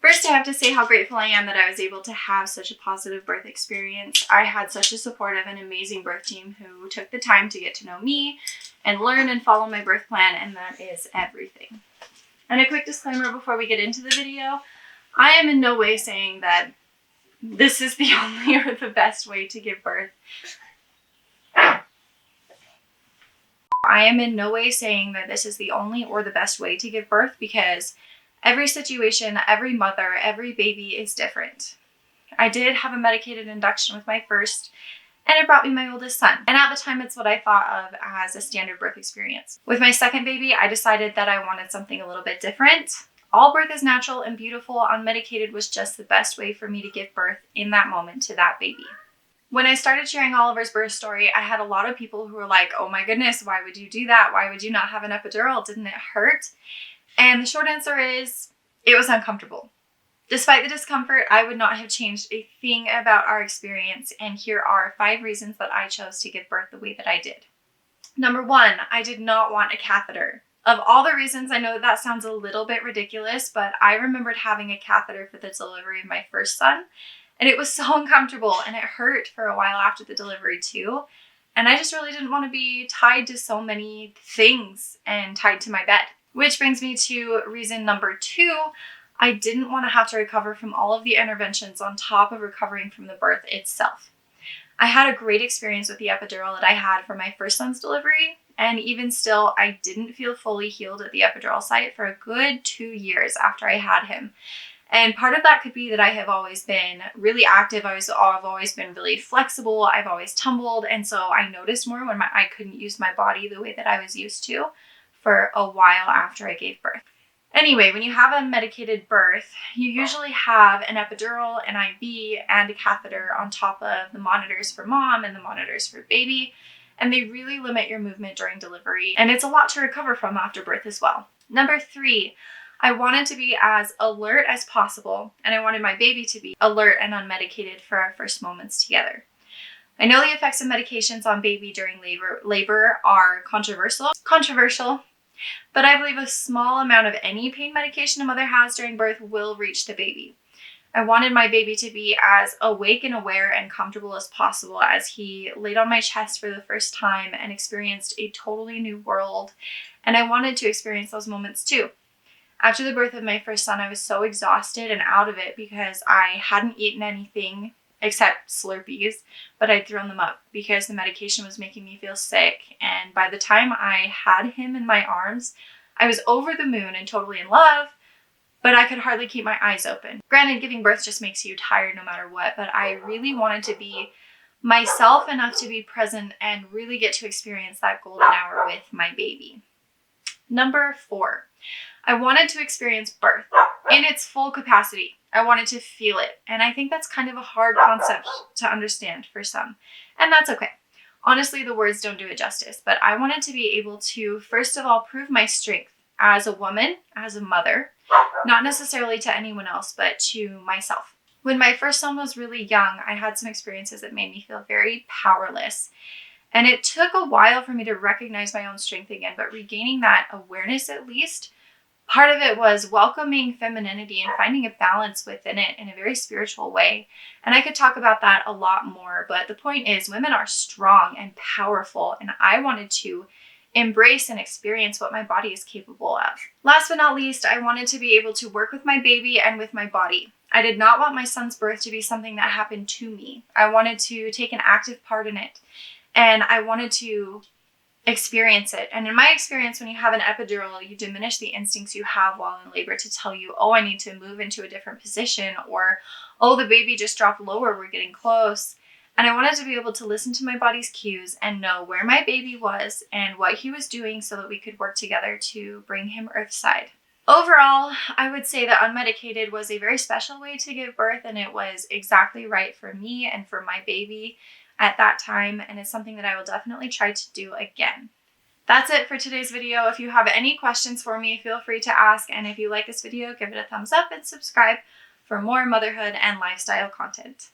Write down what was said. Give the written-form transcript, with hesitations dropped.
First, I have to say how grateful I am that I was able to have such a positive birth experience. I had such a supportive and amazing birth team who took the time to get to know me and learn and follow my birth plan, and that is everything. And a quick disclaimer before we get into the video, I am in no way saying that this is the only or the best way to give birth. I am in no way saying that this is the only or the best way to give birth, because every situation, every mother, every baby is different. I did have a medicated induction with my first, and it brought me my oldest son. And at the time, it's what I thought of as a standard birth experience. With my second baby, I decided that I wanted something a little bit different. All birth is natural and beautiful. Unmedicated was just the best way for me to give birth in that moment to that baby. When I started sharing Oliver's birth story, I had a lot of people who were like, oh my goodness, why would you do that? Why would you not have an epidural? Didn't it hurt? And the short answer is, it was uncomfortable. Despite the discomfort, I would not have changed a thing about our experience, and here are 5 reasons that I chose to give birth the way that I did. Number 1, I did not want a catheter. Of all the reasons, I know that sounds a little bit ridiculous, but I remembered having a catheter for the delivery of my first son, and it was so uncomfortable, and it hurt for a while after the delivery too. And I just really didn't want to be tied to so many things and tied to my bed. Which brings me to reason number 2. I didn't want to have to recover from all of the interventions on top of recovering from the birth itself. I had a great experience with the epidural that I had for my first son's delivery, and even still, I didn't feel fully healed at the epidural site for a good 2 years after I had him. And part of that could be that I have always been really active. I've always been really flexible. I've always tumbled, and so I noticed more when I couldn't use my body the way that I was used to for a while after I gave birth. Anyway, when you have a medicated birth, you usually have an epidural, an IV, and a catheter on top of the monitors for mom and the monitors for baby, and they really limit your movement during delivery, and it's a lot to recover from after birth as well. Number 3, I wanted to be as alert as possible, and I wanted my baby to be alert and unmedicated for our first moments together. I know the effects of medications on baby during labor are controversial, but I believe a small amount of any pain medication a mother has during birth will reach the baby. I wanted my baby to be as awake and aware and comfortable as possible as he laid on my chest for the first time and experienced a totally new world, and I wanted to experience those moments too. After the birth of my first son, I was so exhausted and out of it because I hadn't eaten anything except Slurpees, but I'd thrown them up because the medication was making me feel sick. And by the time I had him in my arms, I was over the moon and totally in love, but I could hardly keep my eyes open. Granted, giving birth just makes you tired no matter what, but I really wanted to be myself enough to be present and really get to experience that golden hour with my baby. Number 4, I wanted to experience birth in its full capacity. I wanted to feel it. And I think that's kind of a hard concept to understand for some. And that's okay. Honestly, the words don't do it justice. But I wanted to be able to, first of all, prove my strength as a woman, as a mother, not necessarily to anyone else, but to myself. When my first son was really young, I had some experiences that made me feel very powerless. And it took a while for me to recognize my own strength again, but regaining that awareness at least, part of it was welcoming femininity and finding a balance within it in a very spiritual way. And I could talk about that a lot more, but the point is women are strong and powerful, and I wanted to embrace and experience what my body is capable of. Last but not least, I wanted to be able to work with my baby and with my body. I did not want my son's birth to be something that happened to me. I wanted to take an active part in it, and I wanted to experience it. And in my experience, when you have an epidural, you diminish the instincts you have while in labor to tell you, oh, I need to move into a different position, or, oh, the baby just dropped lower, we're getting close. And I wanted to be able to listen to my body's cues and know where my baby was and what he was doing so that we could work together to bring him earthside. Overall, I would say that unmedicated was a very special way to give birth, and it was exactly right for me and for my baby at that time, and it's something that I will definitely try to do again. That's it for today's video. If you have any questions for me, feel free to ask. And if you like this video, give it a thumbs up and subscribe for more motherhood and lifestyle content.